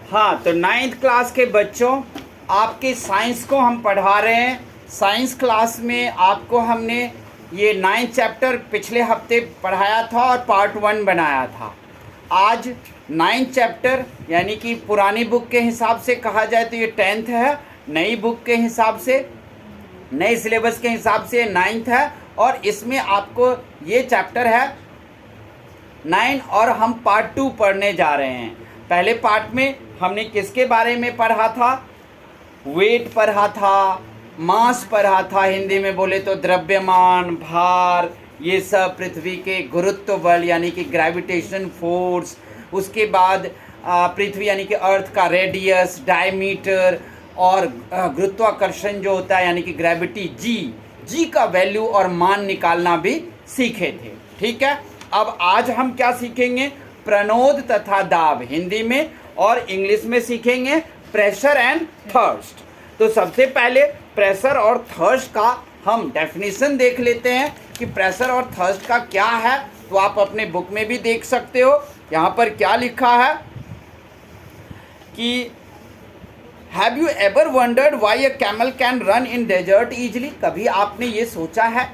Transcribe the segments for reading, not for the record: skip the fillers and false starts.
हाँ, तो 9th class के बच्चों, आपके साइंस को हम पढ़ा रहे हैं। साइंस क्लास में आपको हमने ये 9th चैप्टर पिछले हफ्ते पढ़ाया था और पार्ट 1 बनाया था। आज 9th चैप्टर यानी कि पुरानी बुक के हिसाब से कहा जाए तो ये 10th है, नई बुक के हिसाब से, नए सिलेबस के हिसाब से 9th है। और इसमें आपको ये चैप्टर है 9 और हम पार्ट 2 पढ़ने जा रहे हैं। पहले पार्ट में हमने किसके बारे में पढ़ा था? वेट पढ़ा था, मास पढ़ा था, हिंदी में बोले तो द्रव्यमान, भार, ये सब, पृथ्वी के गुरुत्व बल यानी कि ग्रेविटेशन फोर्स। उसके बाद पृथ्वी यानी कि अर्थ का रेडियस, डायमीटर और गुरुत्वाकर्षण जो होता है यानी कि ग्रेविटी, जी का वैल्यू और मान निकालना भी सीखे थे। ठीक है, अब आज हम क्या सीखेंगे? प्रणोद तथा दाब हिंदी में, और इंग्लिश में सीखेंगे प्रेशर एंड थर्स्ट। तो सबसे पहले प्रेशर और थर्स्ट का हम डेफिनेशन देख लेते हैं कि प्रेशर और थर्स्ट का क्या है। तो आप अपने बुक में भी देख सकते हो, यहाँ पर क्या लिखा है कि have you ever wondered why a camel can run in desert easily? कभी आपने ये सोचा है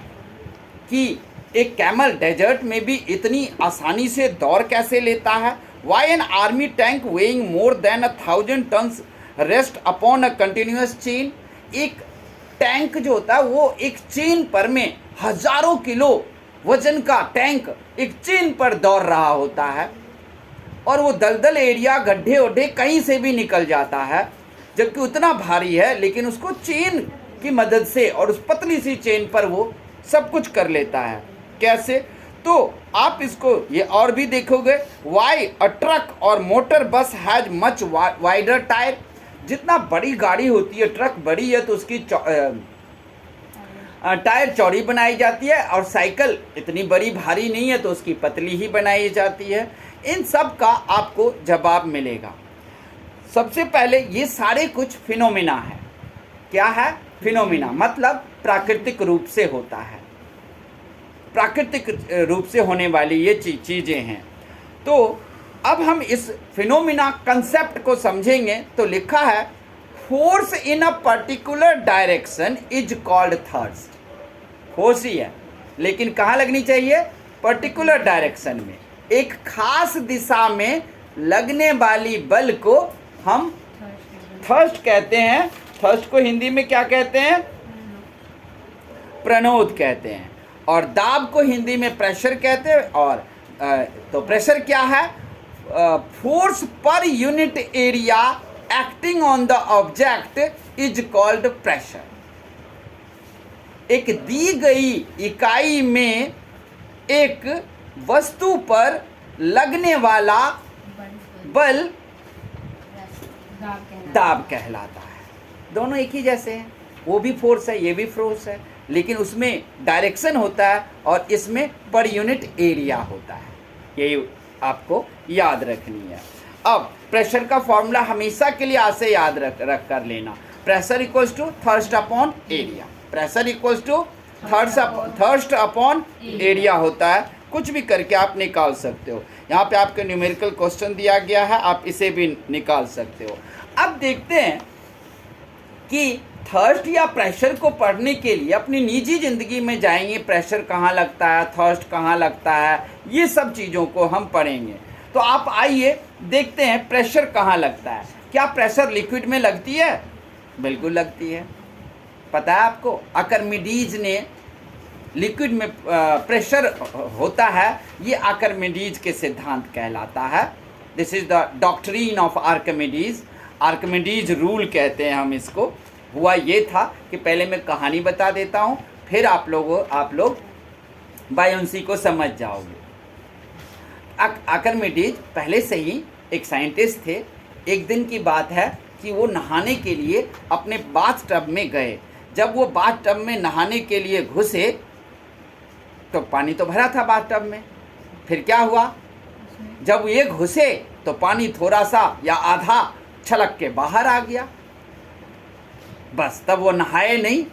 कि एक कैमल डेजर्ट में भी इतनी आसानी से दौड़ कैसे लेता है? Why an army tank weighing more than 1000 tons rest upon a continuous chain? एक टैंक जो होता है वो एक चेन पर में हजारों किलो वजन का टैंक एक चेन पर दौड़ रहा होता है, और वो दलदल एरिया, गड्ढे वड्ढे कहीं से भी निकल जाता है, जबकि उतना भारी है, लेकिन उसको चेन की मदद से और उस पतली सी चेन पर वो सब कुछ कर लेता है। कैसे? तो आप इसको ये और भी देखोगे, वाई अ ट्रक और मोटर बस हैज मच वाइडर टायर? जितना बड़ी गाड़ी होती है, ट्रक बड़ी है तो उसकी टायर चौड़ी बनाई जाती है, और साइकिल इतनी बड़ी भारी नहीं है तो उसकी पतली ही बनाई जाती है। इन सब का आपको जवाब मिलेगा। सबसे पहले ये सारे कुछ फिनोमिना है। क्या है? फिनोमिना मतलब प्राकृतिक रूप से होता है, प्राकृतिक रूप से होने वाली ये चीज़ें हैं। तो अब हम इस फिनोमिना कंसेप्ट को समझेंगे। तो लिखा है force in a particular direction is called thrust. Force ही है, लेकिन कहाँ लगनी चाहिए? पर्टिकुलर डायरेक्शन में, एक खास दिशा में लगने वाली बल को हम थर्स्ट कहते हैं। थर्स्ट को हिंदी में क्या कहते हैं? प्रणोद कहते हैं। और दाब को हिंदी में प्रेशर कहते हैं। और तो प्रेशर क्या है? Force per unit area acting on the object is called pressure. एक दी गई इकाई में एक वस्तु पर लगने वाला बल दाब कहलाता है। दोनों एक ही जैसे हैं, वो भी फोर्स है, ये भी फोर्स है, लेकिन उसमें डायरेक्शन होता है और इसमें पर यूनिट एरिया होता है। यही आपको याद रखनी है। अब प्रेशर का फॉर्मूला हमेशा के लिए ऐसे याद रख कर लेना, pressure equals to thrust upon area. Pressure equals to thrust upon area होता है। कुछ भी करके आप निकाल सकते हो। यहाँ पे आपके न्यूमेरिकल क्वेश्चन दिया गया है, आप इसे भी निकाल सकते हो। अब देखते हैं कि थर्स्ट या प्रेशर को पढ़ने के लिए अपनी निजी ज़िंदगी में जाएंगे, प्रेशर कहाँ लगता है, थर्स्ट कहाँ लगता है, ये सब चीज़ों को हम पढ़ेंगे। तो आप आइए देखते हैं प्रेशर कहाँ लगता है। क्या प्रेशर लिक्विड में लगती है? बिल्कुल लगती है। पता है आपको, आर्किमिडीज ने लिक्विड में प्रेशर होता है, ये आर्किमिडीज के सिद्धांत कहलाता है। This is the doctrine of Archimedes. Archimedes rule कहते हैं हम इसको। हुआ ये था कि पहले मैं कहानी बता देता हूँ, फिर आप लोग बायोंसी को समझ जाओगे। आर्किमिडीज पहले से ही एक साइंटिस्ट थे। एक दिन की बात है कि वो नहाने के लिए अपने बाथ टब में गए। जब वो बाथ टब में नहाने के लिए घुसे तो पानी तो भरा था बाथ टब में। फिर क्या हुआ? जब ये घुसे तो पानी थोड़ा सा या आधा छलक के बाहर आ गया। बस तब वो नहाए नहीं,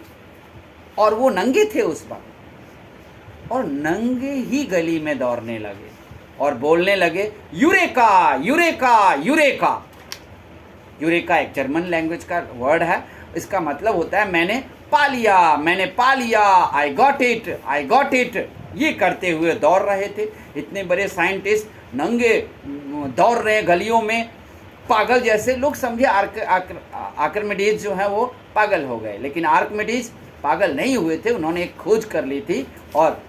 और वो नंगे थे उस वक्त, और नंगे ही गली में दौड़ने लगे और बोलने लगे यूरेका यूरेका यूरेका। यूरेका एक जर्मन लैंग्वेज का वर्ड है, इसका मतलब होता है मैंने पा लिया, मैंने पा लिया, I got it, I got it. ये करते हुए दौड़ रहे थे। इतने बड़े साइंटिस्ट नंगे दौड़ रहे हैं गलियों में पागल जैसे। लोग समझे आर्किमिडीज जो है वो पागल हो गए, लेकिन आर्किमिडीज पागल नहीं हुए थे। उन्होंने एक खोज कर ली थी और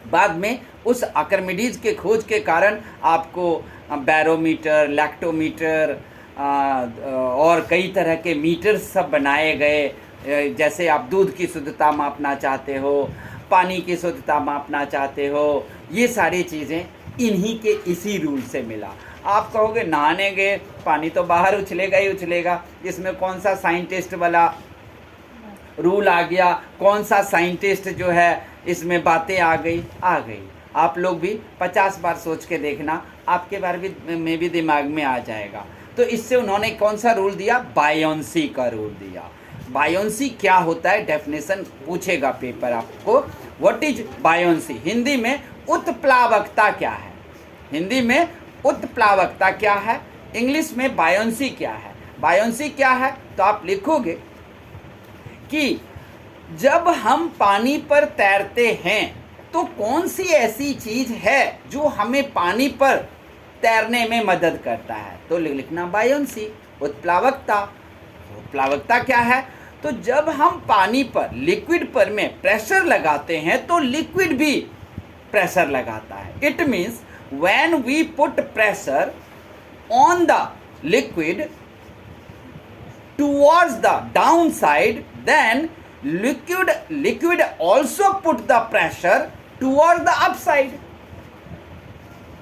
बाद में उस आर्किमिडीज के खोज के कारण आपको बैरोमीटर, लैक्टोमीटर और कई तरह के मीटर सब बनाए गए। जैसे आप दूध की शुद्धता मापना चाहते हो, पानी की शुद्धता मापना चाहते हो, ये सारी चीज़ें इन्हीं के इसी रूल से मिला। आप कहोगे नहाने गए, पानी तो बाहर उछलेगा ही उछलेगा, इसमें कौन सा साइंटिस्ट वाला रूल आ गया, कौन सा साइंटिस्ट जो है इसमें बातें आ गई। आप लोग भी 50 बार सोच के देखना, आपके बार भी में भी दिमाग में आ जाएगा। तो इससे उन्होंने कौन सा रूल दिया? बायोंसी का रूल दिया। बायोंसी क्या होता है, डेफिनेशन पूछेगा पेपर आपको। What is buoyancy? हिंदी में उत्प्लावकता क्या है? हिंदी में उत्प्लावकता क्या है? इंग्लिश में बायोंसी क्या है? बायोंसी क्या है तो आप लिखोगे कि जब हम पानी पर तैरते हैं तो कौन सी ऐसी चीज है जो हमें पानी पर तैरने में मदद करता है? तो लिखना बायोंसी, उत्प्लावकता। उत्प्लावकता क्या है? तो जब हम पानी पर, लिक्विड पर में प्रेशर लगाते हैं तो लिक्विड भी प्रेशर लगाता है। It means when we put pressure on the liquid towards the downside, then liquid also put the pressure towards the upside.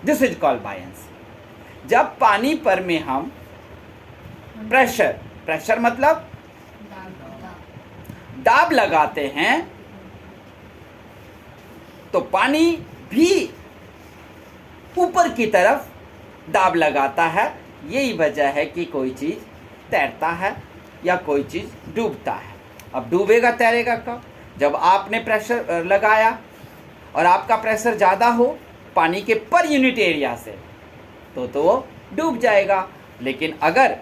This is called buoyancy. जब पानी पर में हम प्रेशर मतलब दाब लगाते हैं तो पानी भी ऊपर की तरफ दाब लगाता है। यही वजह है कि कोई चीज तैरता है या कोई चीज़ डूबता है। अब डूबेगा तैरेगा कब? जब आपने प्रेशर लगाया और आपका प्रेशर ज़्यादा हो पानी के पर यूनिट एरिया से तो वो डूब जाएगा। लेकिन अगर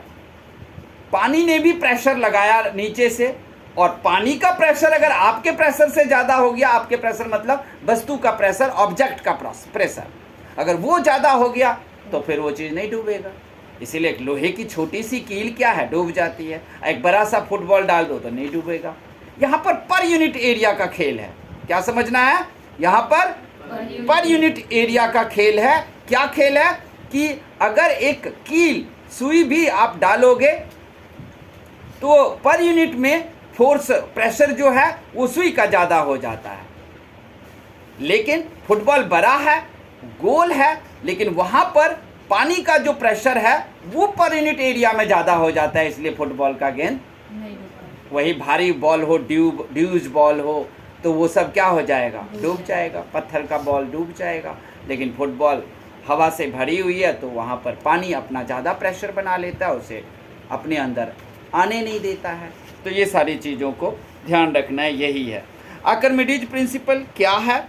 पानी ने भी प्रेशर लगाया नीचे से और पानी का प्रेशर अगर आपके प्रेशर से ज़्यादा हो गया, आपके प्रेशर मतलब वस्तु का प्रेशर, ऑब्जेक्ट का प्रेशर, अगर वो ज़्यादा हो गया तो फिर वो चीज़ नहीं डूबेगा। इसीलिए एक लोहे की छोटी सी कील क्या है, डूब जाती है। एक बड़ा सा फुटबॉल डाल दो तो नहीं डूबेगा। यहाँ पर यूनिट एरिया का खेल है। क्या समझना है? यहाँ पर यूनिट एरिया का खेल है। क्या खेल है कि अगर एक कील सुई भी आप डालोगे तो पर यूनिट में फोर्स, प्रेशर जो है वो सुई का ज़्यादा हो जाता है। लेकिन फुटबॉल बड़ा है, गोल है, लेकिन वहाँ पर पानी का जो प्रेशर है वो पर यूनिट एरिया में ज़्यादा हो जाता है। इसलिए फुटबॉल का गेंद, वही भारी बॉल हो, ड्यूज बॉल हो, तो वो सब क्या हो जाएगा? डूब जाएगा। पत्थर का बॉल डूब जाएगा। लेकिन फुटबॉल हवा से भरी हुई है तो वहाँ पर पानी अपना ज़्यादा प्रेशर बना लेता है, उसे अपने अंदर आने नहीं देता है। तो ये सारी चीज़ों को ध्यान रखना है। यही है आर्किमिडीज प्रिंसिपल। क्या है?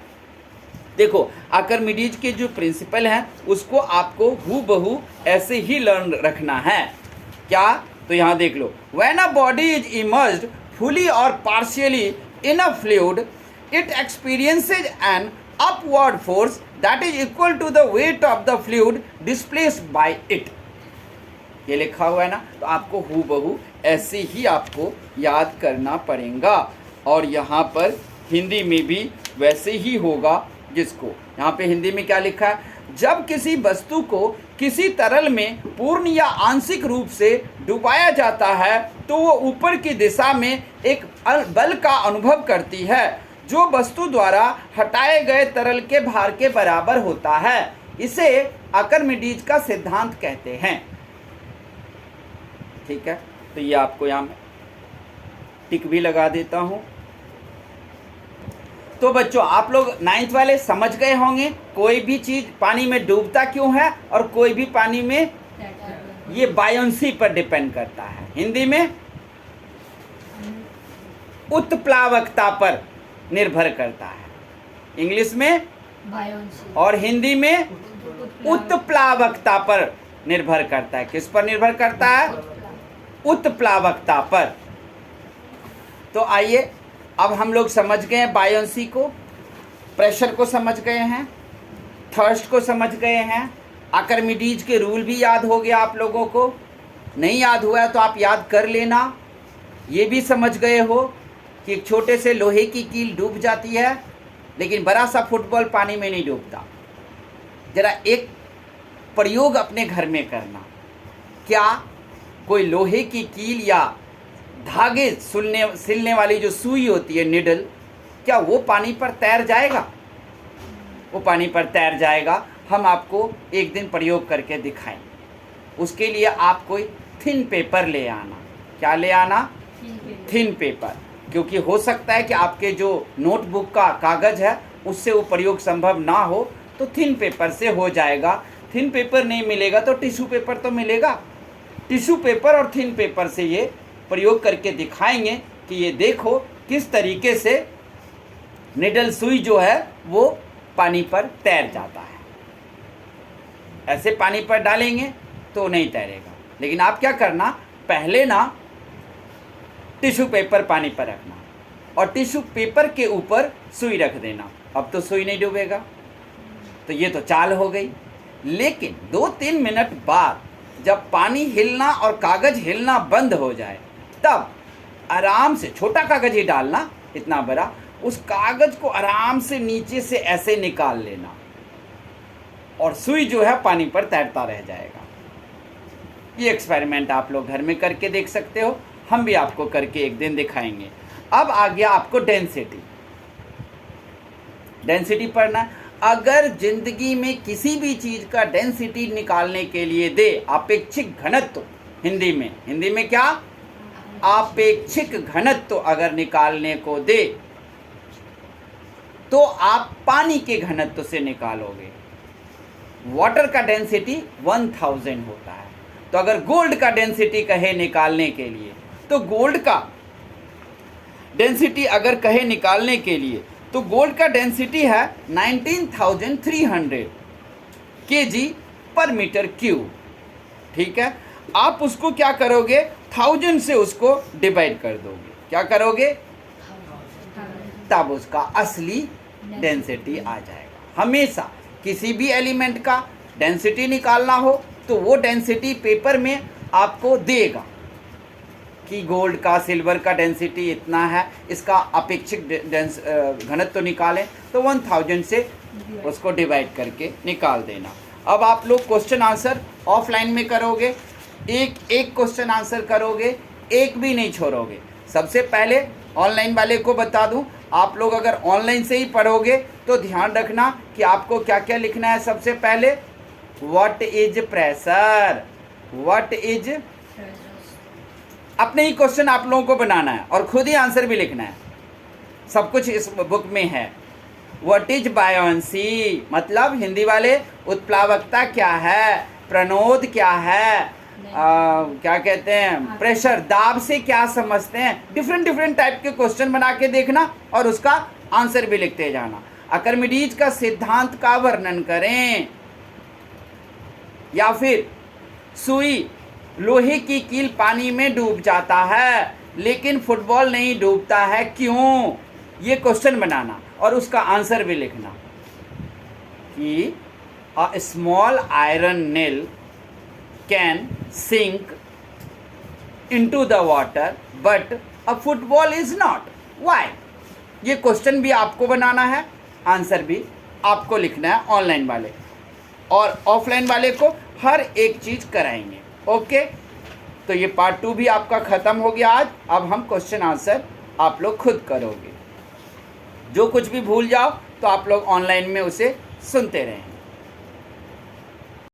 देखो, आर्किमिडीज के जो प्रिंसिपल हैं उसको आपको हूबहू ऐसे ही लर्न रखना है। क्या? तो यहाँ देख लो, when a body is immersed fully और partially in a fluid it experiences an upward force that is equal to the weight of the fluid displaced by it. ये लिखा हुआ है ना, तो आपको हूबहू ऐसे ही आपको याद करना पड़ेगा। और यहाँ पर हिंदी में भी वैसे ही होगा। जिसको यहाँ पे हिंदी में क्या लिखा है? जब किसी वस्तु को किसी तरल में पूर्ण या आंशिक रूप से डुबाया जाता है तो वो ऊपर की दिशा में एक बल का अनुभव करती है जो वस्तु द्वारा हटाए गए तरल के भार के बराबर होता है। इसे आर्किमिडीज का सिद्धांत कहते हैं। ठीक है, तो ये आपको यहाँ टिक भी लगा देता हूँ। तो बच्चों, आप लोग 9th वाले समझ गए होंगे कोई भी चीज़ पानी में डूबता क्यों है और कोई भी पानी में, ये बायोंसी पर डिपेंड करता है। हिंदी में उत्प्लावकता पर निर्भर करता है, इंग्लिश में बायोंसी, और हिंदी में उत्प्लावकता पर निर्भर करता है। किस पर निर्भर करता है? उत्प्लावकता पर। तो आइए अब हम लोग समझ गए हैं बायोंसी को, प्रेशर को समझ गए हैं, थर्स्ट को समझ गए हैं, आर्किमिडीज के रूल भी याद हो गया आप लोगों को। नहीं याद हुआ है तो आप याद कर लेना। ये भी समझ गए हो कि एक छोटे से लोहे की कील डूब जाती है लेकिन बड़ा सा फुटबॉल पानी में नहीं डूबता। ज़रा एक प्रयोग अपने घर में करना, क्या कोई लोहे की कील या धागे सिलने वाली जो सुई होती है, निडल, क्या वो पानी पर तैर जाएगा? वो पानी पर तैर जाएगा। हम आपको एक दिन प्रयोग करके दिखाएंगे। उसके लिए आप कोई थिन पेपर ले आना। क्या ले आना? थिन पेपर, क्योंकि हो सकता है कि आपके जो नोटबुक का कागज़ है उससे वो प्रयोग संभव ना हो, तो थिन पेपर से हो जाएगा। थिन पेपर नहीं मिलेगा तो टिश्यू पेपर तो मिलेगा। टिश्यू पेपर और थिन पेपर से ये प्रयोग करके दिखाएंगे कि ये देखो किस तरीके से निडल सुई जो है वो पानी पर तैर जाता है। ऐसे पानी पर डालेंगे तो नहीं तैरेगा, लेकिन आप क्या करना, पहले ना टिश्यू पेपर पानी पर रखना और टिश्यू पेपर के ऊपर सुई रख देना। अब तो सुई नहीं डूबेगा। तो ये तो चाल हो गई। लेकिन 2-3 मिनट बाद जब पानी हिलना और कागज़ हिलना बंद हो जाए तब आराम से, छोटा कागज़ ही डालना, इतना बड़ा, उस कागज़ को आराम से नीचे से ऐसे निकाल लेना और सुई जो है पानी पर तैरता रह जाएगा। ये एक्सपेरिमेंट आप लोग घर में करके देख सकते हो। हम भी आपको करके एक दिन दिखाएंगे। अब आ गया आपको डेंसिटी। डेंसिटी पढ़ना। अगर जिंदगी में किसी भी चीज़ का डेंसिटी निकालने के लिए दे, अपेक्षिक घनत्व, हिंदी में क्या? आपेक्षिक घनत्व अगर निकालने को दे तो आप पानी के घनत्व से निकालोगे। वाटर का डेंसिटी 1000 होता है। तो अगर गोल्ड का डेंसिटी कहे निकालने के लिए, तो गोल्ड का डेंसिटी अगर कहे निकालने के लिए, तो गोल्ड का डेंसिटी है 19,300 kg पर मीटर क्यूब। ठीक है, आप उसको क्या करोगे, 1000 से उसको डिवाइड कर दोगे। क्या करोगे? तब उसका असली डेंसिटी आ जाएगा। हमेशा किसी भी एलिमेंट का डेंसिटी निकालना हो तो वो डेंसिटी पेपर में आपको देगा कि गोल्ड का, सिल्वर का डेंसिटी इतना है, इसका अपेक्षिक घनत्व तो निकालें, तो 1000 से उसको डिवाइड करके निकाल देना। अब आप लोग क्वेश्चन आंसर ऑफलाइन में करोगे, एक क्वेश्चन आंसर करोगे, एक भी नहीं छोड़ोगे। सबसे पहले ऑनलाइन वाले को बता दूं, आप लोग अगर ऑनलाइन से ही पढ़ोगे तो ध्यान रखना कि आपको क्या क्या लिखना है। सबसे पहले what is pressure, what is, अपने ही क्वेश्चन आप लोगों को बनाना है और खुद ही आंसर भी लिखना है। सब कुछ इस बुक में है। व्हाट इज बायोंसी, मतलब हिंदी वाले उत्प्लावकता क्या है, प्रणोद क्या है, क्या कहते हैं, प्रेशर, दाब से क्या समझते हैं। डिफरेंट टाइप के क्वेश्चन बना के देखना और उसका आंसर भी लिखते जाना। आर्किमिडीज का सिद्धांत का वर्णन करें, या फिर सुई, लोहे की कील पानी में डूब जाता है लेकिन फुटबॉल नहीं डूबता है, क्यों? ये क्वेश्चन बनाना और उसका आंसर भी लिखना कि a small iron nail can sink into the water but a football is not, why? ये क्वेश्चन भी आपको बनाना है, आंसर भी आपको लिखना है। ऑनलाइन वाले और ऑफलाइन वाले को हर एक चीज़ कराएंगे। ओके, तो ये पार्ट 2 भी आपका ख़त्म हो गया आज। अब हम क्वेश्चन आंसर आप लोग खुद करोगे। जो कुछ भी भूल जाओ तो आप लोग ऑनलाइन में उसे सुनते रहें।